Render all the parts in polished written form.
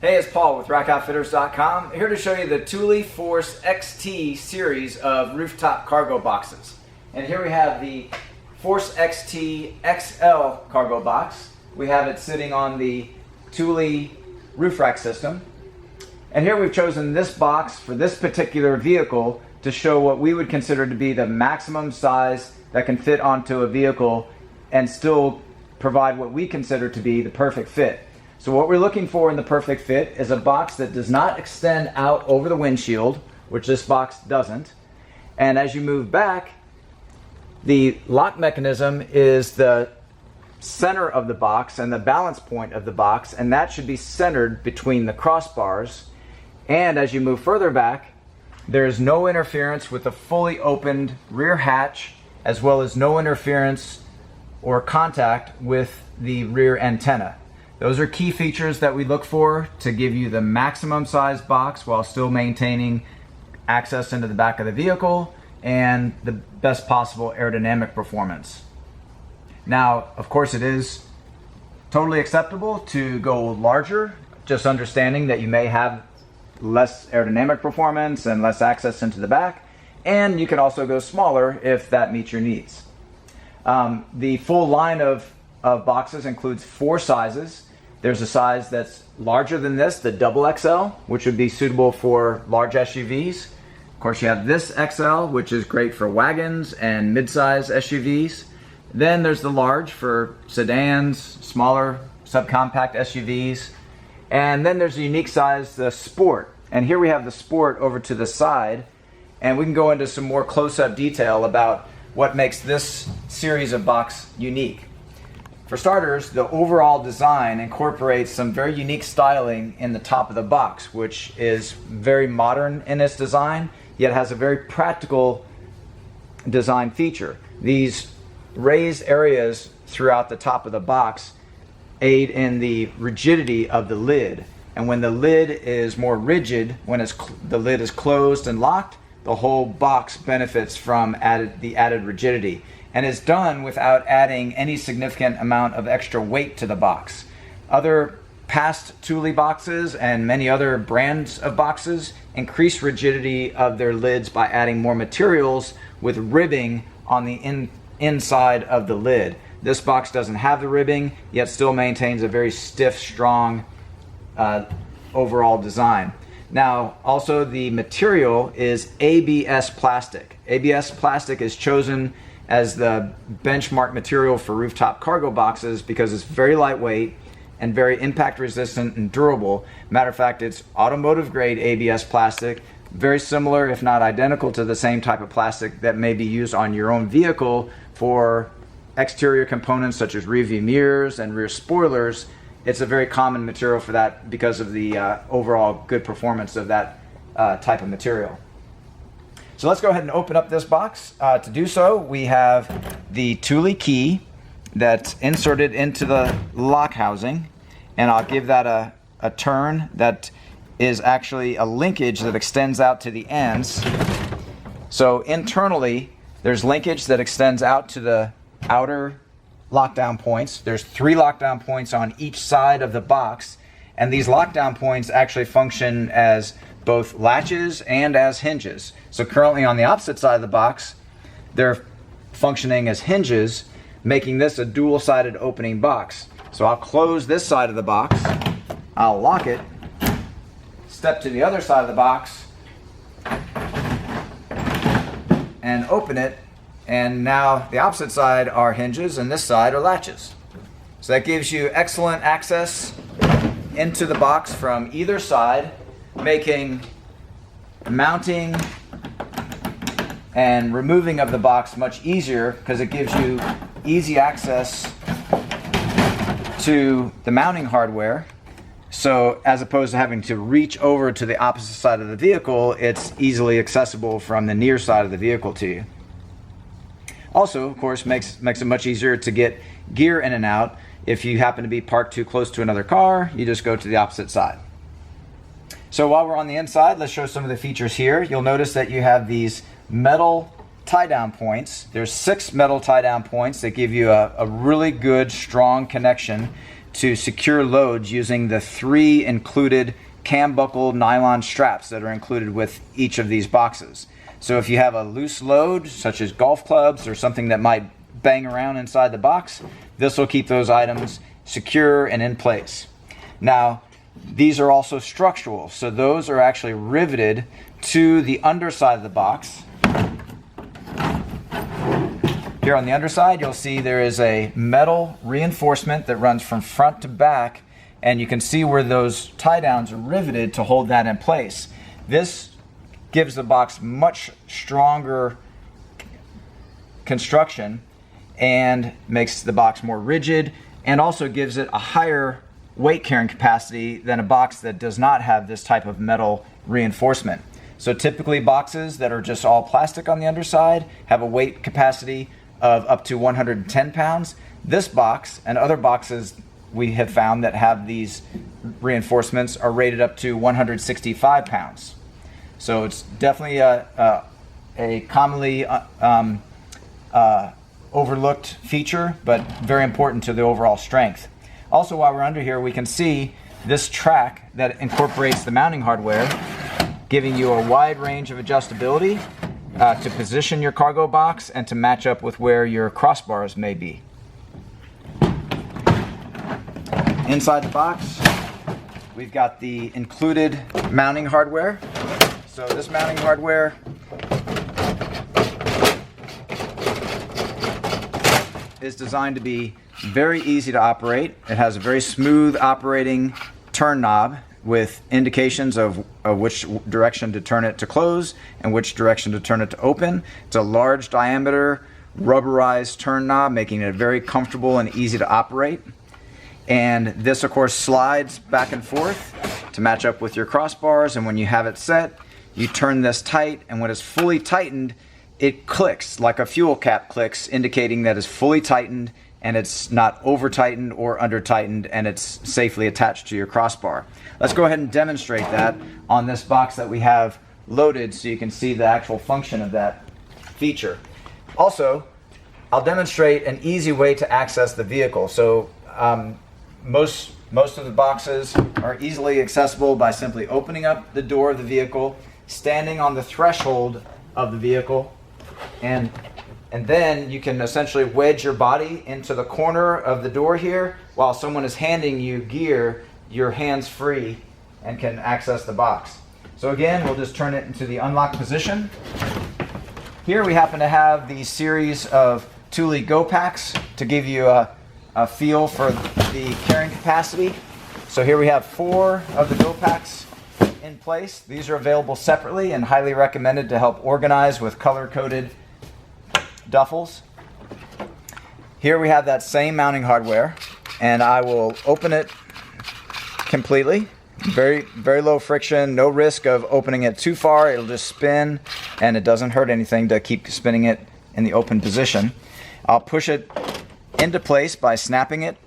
Hey, it's Paul with RackOutfitters.com, here to show you the Thule Force XT series of rooftop cargo boxes. And here we have the Force XT XL cargo box. We have it sitting on the Thule roof rack system. And here we've chosen this box for this particular vehicle to show what we would consider to be the maximum size that can fit onto a vehicle and still provide what we consider to be the perfect fit. So what we're looking for in the perfect fit is a box that does not extend out over the windshield, which this box doesn't. And as you move back, the lock mechanism is the center of the box and the balance point of the box, and that should be centered between the crossbars. And as you move further back, there is no interference with the fully opened rear hatch, as well as no interference or contact with the rear antenna. Those are key features that we look for to give you the maximum size box while still maintaining access into the back of the vehicle and the best possible aerodynamic performance. Now, of course, it is totally acceptable to go larger, just understanding that you may have less aerodynamic performance and less access into the back, and you can also go smaller if that meets your needs. The full line of boxes includes 4 sizes. There's a size that's larger than this, the double XL, which would be suitable for large SUVs. Of course, you have this XL, which is great for wagons and mid-size SUVs. Then there's the large for sedans, smaller subcompact SUVs. And then there's the unique size, the Sport. And here we have the Sport over to the side, and we can go into some more close-up detail about what makes this series of box unique. For starters, the overall design incorporates some very unique styling in the top of the box, which is very modern in its design, yet has a very practical design feature. These raised areas throughout the top of the box aid in the rigidity of the lid. And when the lid is more rigid, when the lid is closed and locked, the whole box benefits from the added rigidity. And is done without adding any significant amount of extra weight to the box. Other past Thule boxes and many other brands of boxes increase rigidity of their lids by adding more materials with ribbing on the inside of the lid. This box doesn't have the ribbing, yet still maintains a very stiff, strong overall design. Now, also the material is ABS plastic. ABS plastic is chosen as the benchmark material for rooftop cargo boxes because it's very lightweight and very impact resistant and durable. Matter of fact, it's automotive grade ABS plastic, very similar if not identical to the same type of plastic that may be used on your own vehicle for exterior components such as rearview mirrors and rear spoilers. It's a very common material for that because of the overall good performance of that type of material. So let's go ahead and open up this box. To do so, we have the Thule key that's inserted into the lock housing, and I'll give that a turn. That is actually a linkage that extends out to the ends. So internally, there's linkage that extends out to the outer lockdown points. There's 3 lockdown points on each side of the box, and these lockdown points actually function as both latches and as hinges. So currently on the opposite side of the box, they're functioning as hinges, making this a dual-sided opening box. So I'll close this side of the box, I'll lock it, step to the other side of the box, and open it, and now the opposite side are hinges and this side are latches. So that gives you excellent access into the box from either side, making mounting and removing of the box much easier because it gives you easy access to the mounting hardware. So as opposed to having to reach over to the opposite side of the vehicle, it's easily accessible from the near side of the vehicle to you. Also, of course, makes it much easier to get gear in and out. If you happen to be parked too close to another car, you just go to the opposite side. So while we're on the inside, let's show some of the features here. You'll notice that you have these metal tie-down points. There's 6 metal tie-down points that give you a really good, strong connection to secure loads using the 3 included cam buckle nylon straps that are included with each of these boxes. So if you have a loose load, such as golf clubs or something that might bang around inside the box, this will keep those items secure and in place. Now, these are also structural, so those are actually riveted to the underside of the box. Here on the underside, you'll see there is a metal reinforcement that runs from front to back, and you can see where those tie downs are riveted to hold that in place. This gives the box much stronger construction and makes the box more rigid, and also gives it a higher weight carrying capacity than a box that does not have this type of metal reinforcement. So typically boxes that are just all plastic on the underside have a weight capacity of up to 110 pounds. This box and other boxes we have found that have these reinforcements are rated up to 165 pounds. So it's definitely a commonly overlooked feature, but very important to the overall strength. Also, while we're under here, we can see this track that incorporates the mounting hardware, giving you a wide range of adjustability to position your cargo box and to match up with where your crossbars may be. Inside the box, we've got the included mounting hardware. So this mounting hardware is designed to be very easy to operate. It has a very smooth operating turn knob with indications of which direction to turn it to close and which direction to turn it to open. It's a large diameter rubberized turn knob, making it very comfortable and easy to operate. And this, of course, slides back and forth to match up with your crossbars, and when you have it set, you turn this tight, and when it's fully tightened, it clicks like a fuel cap clicks, indicating that it's fully tightened and it's not over tightened or under tightened, and it's safely attached to your crossbar. Let's go ahead and demonstrate that on this box that we have loaded so you can see the actual function of that feature. Also, I'll demonstrate an easy way to access the vehicle. So most of the boxes are easily accessible by simply opening up the door of the vehicle, standing on the threshold of the vehicle, and then you can essentially wedge your body into the corner of the door here while someone is handing you gear. You're hands free and can access the box. So again, we'll just turn it into the unlock position. Here we happen to have the series of Thule Go Packs to give you a feel for the carrying capacity. So here we have 4 of the Go Packs in place. These are available separately and highly recommended to help organize with color-coded duffels. Here we have that same mounting hardware, and I will open it completely. Very low friction, no risk of opening it too far. It'll just spin, and it doesn't hurt anything to keep spinning it in the open position. I'll push it into place by snapping it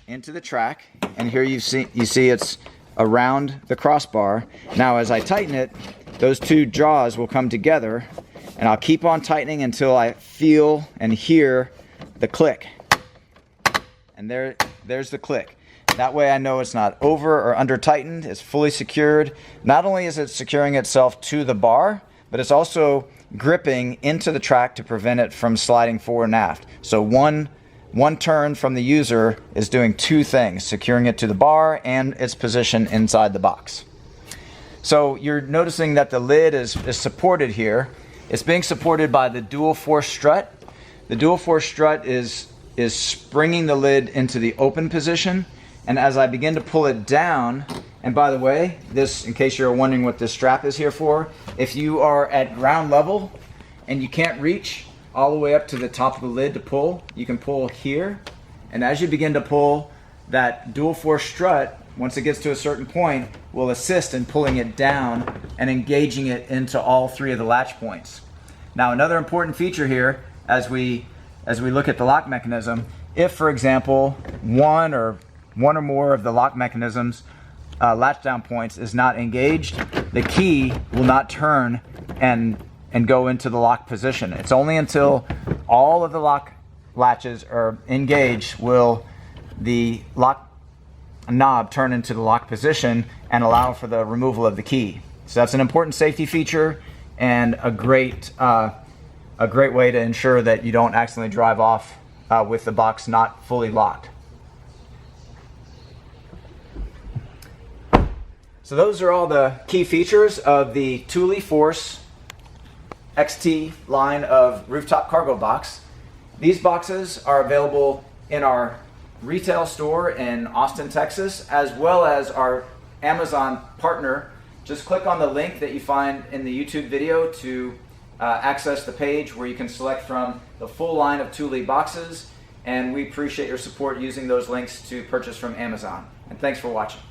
into the track, and here you see it's around the crossbar. Now as I tighten it, those 2 jaws will come together, and I'll keep on tightening until I feel and hear the click. And there's the click. That way I know it's not over or under tightened. It's fully secured. Not only is it securing itself to the bar, but it's also gripping into the track to prevent it from sliding forward and aft. So one turn from the user is doing 2 things, securing it to the bar and its position inside the box. So you're noticing that the lid is supported here. It's being supported by the dual force strut. The dual force strut is springing the lid into the open position, and as I begin to pull it down, and by the way, this, in case you're wondering what this strap is here for, if you are at ground level and you can't reach all the way up to the top of the lid to pull, you can pull here, and as you begin to pull, that dual force strut, once it gets to a certain point, will assist in pulling it down and engaging it into all 3 of the latch points. Now, another important feature here, as we look at the lock mechanism, if, for example, one or more of the lock mechanisms latch down points is not engaged, the key will not turn and go into the lock position. It's only until all of the lock latches are engaged will the lock knob turn into the lock position and allow for the removal of the key. So that's an important safety feature and a great way to ensure that you don't accidentally drive off with the box not fully locked. So those are all the key features of the Thule Force XT line of rooftop cargo box. These boxes are available in our retail store in Austin, Texas, as well as our Amazon partner. Just click on the link that you find in the YouTube video to access the page where you can select from the full line of Thule boxes, and we appreciate your support using those links to purchase from Amazon. And thanks for watching.